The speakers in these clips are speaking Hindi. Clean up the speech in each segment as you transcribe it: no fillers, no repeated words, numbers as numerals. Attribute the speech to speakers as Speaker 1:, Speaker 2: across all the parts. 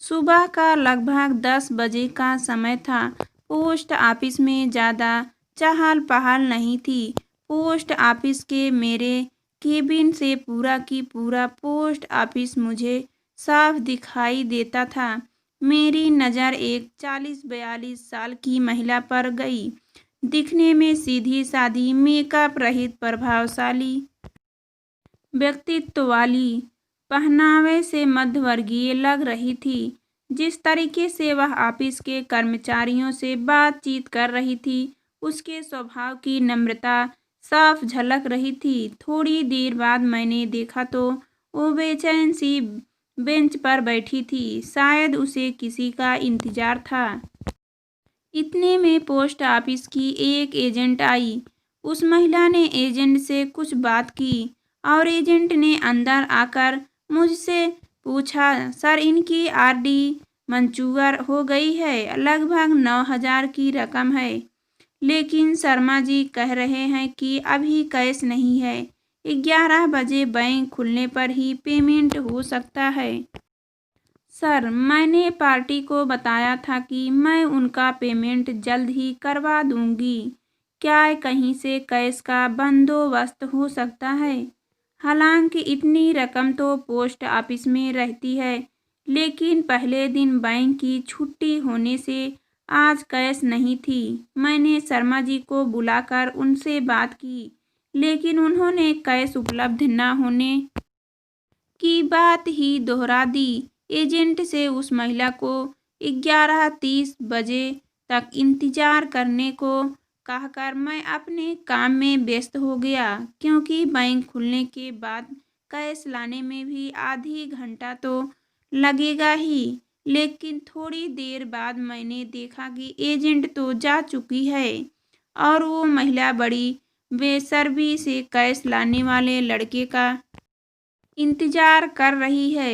Speaker 1: सुबह का लगभग 10 बजे का समय था। पोस्ट ऑफिस में ज़्यादा चहल-पहल नहीं थी। पोस्ट ऑफिस के मेरे केबिन से पूरा की पूरा पोस्ट ऑफिस मुझे साफ दिखाई देता था। मेरी नज़र एक 40-42 साल की महिला पर गई। दिखने में सीधी-सादी, मेकअप रहित, प्रभावशाली व्यक्तित्व वाली, पहनावे से मध्यवर्गीय लग रही थी। जिस तरीके से वह ऑफिस के कर्मचारियों से बातचीत कर रही थी, उसके स्वभाव की नम्रता साफ झलक रही थी। थोड़ी देर बाद मैंने देखा तो वो बेचैन सी बेंच पर बैठी थी। शायद उसे किसी का इंतजार था। इतने में पोस्ट ऑफिस की एक एजेंट आई। उस महिला ने एजेंट से कुछ बात की और एजेंट ने अंदर आकर मुझसे पूछा, सर इनकी आरडी मंजूर हो गई है। लगभग 9,000 की रकम है, लेकिन शर्मा जी कह रहे हैं कि अभी कैश नहीं है। 11 बजे बैंक खुलने पर ही पेमेंट हो सकता है। सर, मैंने पार्टी को बताया था कि मैं उनका पेमेंट जल्द ही करवा दूंगी। क्या कहीं से कैश का बंदोबस्त हो सकता है? हालांकि इतनी रकम तो पोस्ट ऑफिस में रहती है, लेकिन पहले दिन बैंक की छुट्टी होने से आज कैश नहीं थी। मैंने शर्मा जी को बुलाकर उनसे बात की, लेकिन उन्होंने कैश उपलब्ध न होने की बात ही दोहरा दी। एजेंट से उस महिला को 11:30 बजे तक इंतजार करने को कहकर मैं अपने काम में व्यस्त हो गया, क्योंकि बैंक खुलने के बाद कैश लाने में भी आधी घंटा तो लगेगा ही। लेकिन थोड़ी देर बाद मैंने देखा कि एजेंट तो जा चुकी है और वो महिला बड़ी बेसब्री से कैश लाने वाले लड़के का इंतजार कर रही है।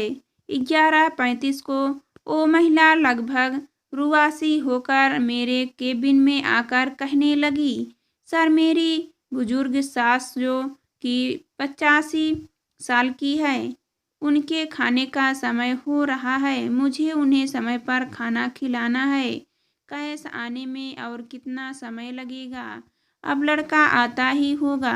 Speaker 1: 11:35 को वो महिला लगभग रुआसी होकर मेरे केबिन में आकर कहने लगी, सर मेरी बुजुर्ग सास जो कि 85 साल की है, उनके खाने का समय हो रहा है। मुझे उन्हें समय पर खाना खिलाना है। कैश आने में और कितना समय लगेगा? अब लड़का आता ही होगा।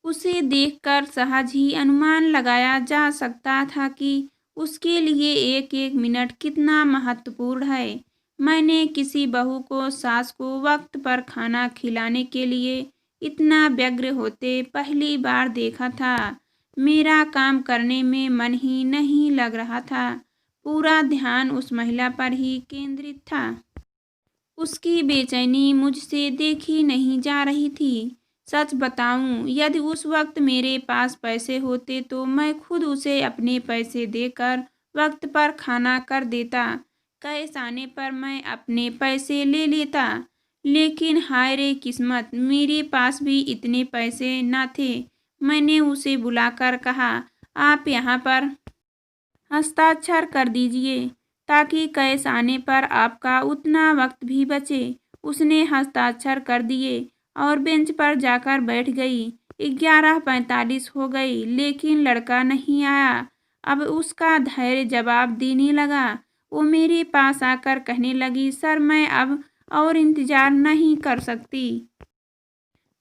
Speaker 1: उसे देखकर सहज ही अनुमान लगाया जा सकता था कि उसके लिए एक एक मिनट कितना महत्वपूर्ण है। मैंने किसी बहू को सास को वक्त पर खाना खिलाने के लिए इतना व्यग्र होते पहली बार देखा था। मेरा काम करने में मन ही नहीं लग रहा था। पूरा ध्यान उस महिला पर ही केंद्रित था। उसकी बेचैनी मुझसे देखी नहीं जा रही थी। सच बताऊं, यदि उस वक्त मेरे पास पैसे होते तो मैं खुद उसे अपने पैसे देकर वक्त पर खाना कर देता। कैश आने पर मैं अपने पैसे ले लेता। लेकिन हाय रे किस्मत, मेरे पास भी इतने पैसे न थे। मैंने उसे बुलाकर कहा, आप यहाँ पर हस्ताक्षर कर दीजिए ताकि कैश आने पर आपका उतना वक्त भी बचे। उसने हस्ताक्षर कर दिए और बेंच पर जाकर बैठ गई। 11:45 हो गई, लेकिन लड़का नहीं आया। अब उसका धैर्य जवाब देने लगा। वो मेरे पास आकर कहने लगी, सर मैं अब और इंतजार नहीं कर सकती।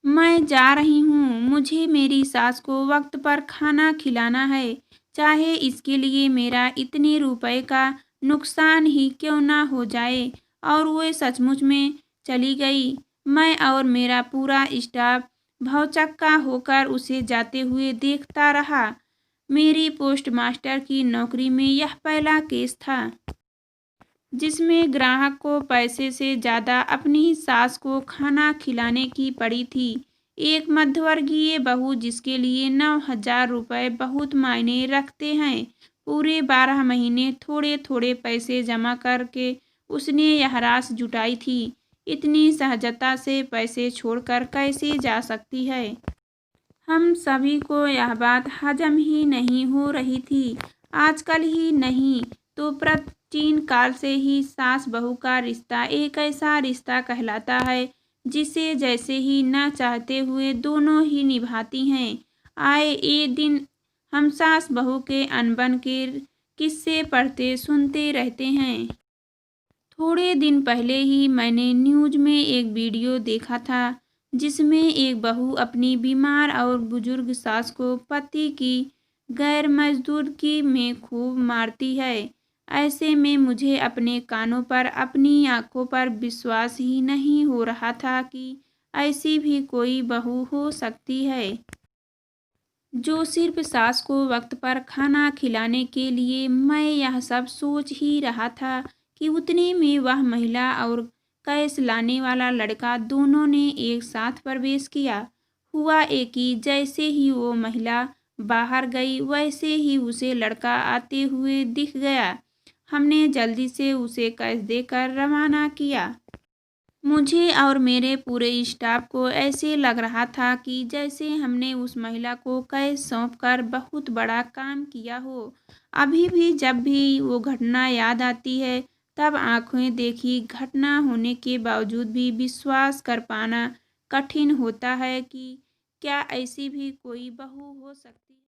Speaker 1: मैं जा रही हूँ। मुझे मेरी सास को वक्त पर खाना खिलाना है, चाहे इसके लिए मेरा इतने रुपए का नुकसान ही क्यों ना हो जाए। और वो सचमुच में चली गई। मैं और मेरा पूरा स्टाफ भौचक्का होकर उसे जाते हुए देखता रहा। मेरी पोस्टमास्टर की नौकरी में यह पहला केस था जिसमें ग्राहक को पैसे से ज़्यादा अपनी सास को खाना खिलाने की पड़ी थी। एक मध्यवर्गीय बहू जिसके लिए 9,000 रुपये बहुत मायने रखते हैं। पूरे 12 महीने थोड़े थोड़े पैसे जमा करके उसने यह राशि जुटाई थी। इतनी सहजता से पैसे छोड़कर कैसे जा सकती है? हम सभी को यह बात हजम ही नहीं हो रही थी। आजकल ही नहीं तो प्राचीन काल से ही सास बहू का रिश्ता एक ऐसा रिश्ता कहलाता है जिसे जैसे ही न चाहते हुए दोनों ही निभाती हैं। आए ये दिन हम सास बहू के अनबन के किस्से पढ़ते सुनते रहते हैं। थोड़े दिन पहले ही मैंने न्यूज़ में एक वीडियो देखा था जिसमें एक बहू अपनी बीमार और बुजुर्ग सास को पति की गैर मजदूरी में खूब मारती है। ऐसे में मुझे अपने कानों पर अपनी आंखों पर विश्वास ही नहीं हो रहा था कि ऐसी भी कोई बहू हो सकती है जो सिर्फ सास को वक्त पर खाना खिलाने के लिए। मैं यह सब सोच ही रहा था कि उतने में वह महिला और कैश लाने वाला लड़का दोनों ने एक साथ प्रवेश किया। हुआ एक कि जैसे ही वो महिला बाहर गई वैसे ही उसे लड़का आते हुए दिख गया। हमने जल्दी से उसे कैश देकर रवाना किया। मुझे और मेरे पूरे स्टाफ को ऐसे लग रहा था कि जैसे हमने उस महिला को कैश सौंपकर बहुत बड़ा काम किया हो। अभी भी जब भी वो घटना याद आती है तब आंखें देखी घटना होने के बावजूद भी विश्वास कर पाना कठिन होता है कि क्या ऐसी भी कोई बहू हो सकती है।